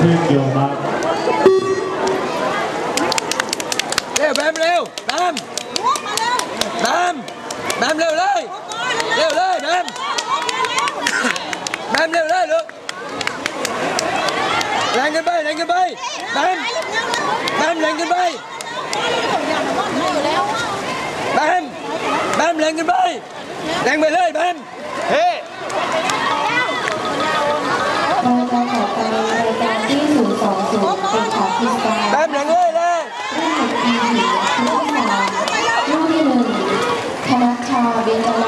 ชื่นอยู่ครับเร็วแบมเร็วแบมแบมแบมเร็วเลยเร็วเลยแบมแบมเร็วเลยลูกแรงกันไปแรงกันไปแบมแบมแรงกันไปแบมแบมแรงกันไปแรงไปเลยแบมเฮ้ รายการต่อไปรายการที่020เป็นชาติสตาร์ แบมแรงเลยเลย รุ่นที่3รุ่นที่1คณะชาเบญจมา